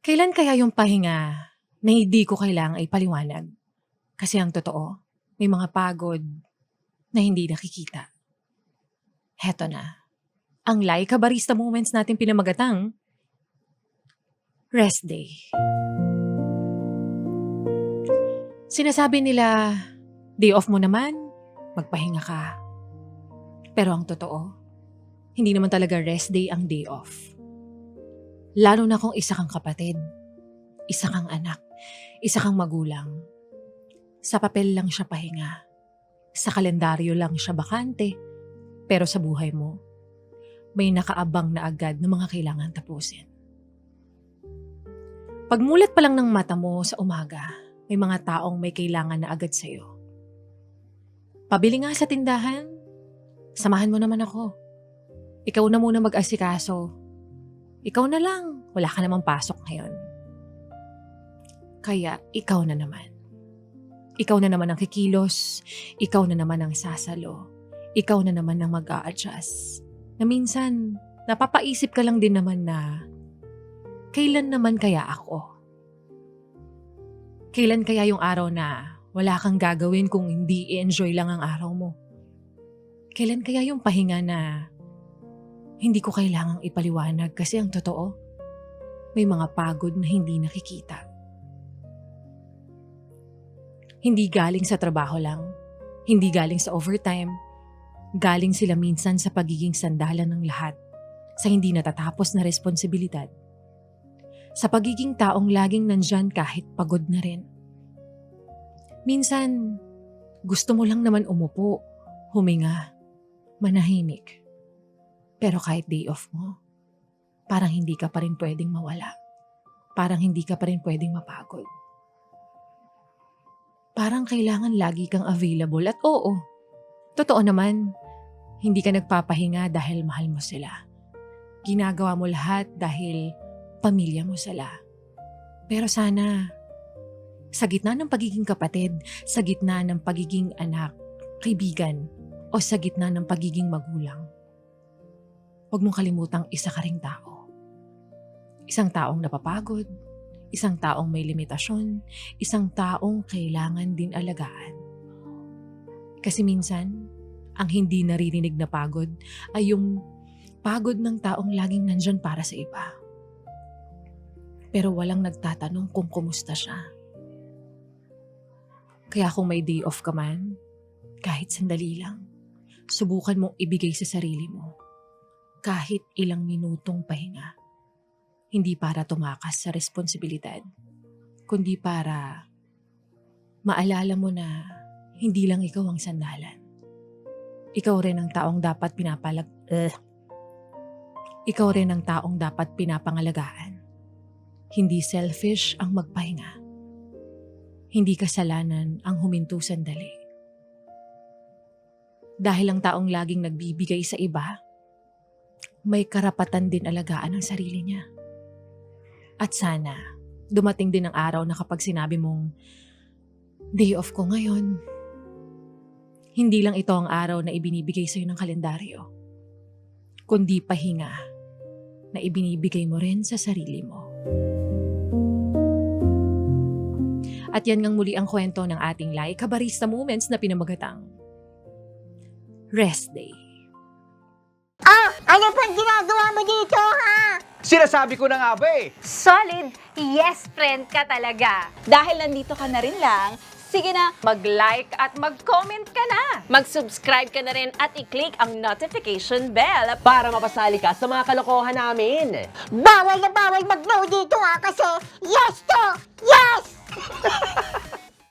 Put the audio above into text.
Kailan kaya yung pahinga na hindi ko kailangang ipaliwanag? Kasi ang totoo, may mga pagod na hindi nakikita. Heto na. Ang Laika Barista Moments natin pinamagatang Rest Day. Sinasabi nila, day off mo naman, magpahinga ka. Pero ang totoo, hindi naman talaga rest day ang day off. Lalo na kung isa kang kapatid, isa kang anak, isa kang magulang. Sa papel lang siya pahinga. Sa kalendaryo lang siya bakante. Pero sa buhay mo, may nakaabang na agad na mga kailangan tapusin. Pagmulat pa lang ng mata mo sa umaga, may mga taong may kailangan na agad sa'yo. Pabili nga sa tindahan, samahan mo naman ako. Ikaw na muna mag-asikaso. Ikaw na lang, wala ka namang pasok ngayon. Kaya ikaw na naman. Ikaw na naman ang kikilos, ikaw na naman ang sasalo, ikaw na naman ang mag-a-adjust. Na minsan, napapaisip ka lang din naman na, kailan naman kaya ako? Kailan kaya yung araw na wala kang gagawin kung hindi i-enjoy lang ang araw mo? Kailan kaya yung pahinga na hindi ko kailangang ipaliwanag kasi ang totoo, may mga pagod na hindi nakikita. Hindi galing sa trabaho lang, hindi galing sa overtime, galing sila minsan sa pagiging sandalan ng lahat, sa hindi natatapos na responsibilidad, sa pagiging taong laging nandyan kahit pagod na rin. Minsan, gusto mo lang naman umupo, huminga, manahimik. Pero kahit day off mo, parang hindi ka pa rin pwedeng mawala. Parang hindi ka pa rin pwedeng mapagod. Parang kailangan lagi kang available at oo, totoo naman, hindi ka nagpapahinga dahil mahal mo sila. Ginagawa mo lahat dahil pamilya mo sila. Pero sana, sa gitna ng pagiging kapatid, sa gitna ng pagiging anak, kaibigan, o sa gitna ng pagiging magulang, huwag mong kalimutang isa ka ring tao. Isang taong napapagod, isang taong may limitasyon, isang taong kailangan din alagaan. Kasi minsan, ang hindi naririnig na pagod ay yung pagod ng taong laging nandyan para sa iba. Pero walang nagtatanong kung kumusta siya. Kaya kung may day off ka man, kahit sandali lang, subukan mong ibigay sa sarili mo kahit ilang minutong pahinga. Hindi para tumakas sa responsibilidad, kundi para maalala mo na hindi lang ikaw ang sandalan. Ikaw rin ang taong dapat Ikaw rin ang taong dapat pinapangalagaan. Hindi selfish ang magpahinga. Hindi kasalanan ang huminto sandali. Dahil ang taong laging nagbibigay sa iba, may karapatan din alagaan ang sarili niya. At sana, dumating din ang araw na kapag sinabi mong, day off ko ngayon, hindi lang ito ang araw na ibinibigay sa'yo ng kalendaryo, kundi pahinga na ibinibigay mo rin sa sarili mo. At yan ngang muli ang kwento ng ating Laika Barista Moments na pinamagatang Rest Day. Ano pang ginagawa mo dito, ha? Sinasabi ko na nga ba eh. Solid yes friend ka talaga. Dahil nandito ka na rin lang, sige na, Mag-like at mag-comment ka na. Mag-subscribe ka na rin at i-click ang notification bell. Para mapasali ka sa mga kalokohan namin. Bawal na bawal mag-no dito, ha? Kasi yes to yes!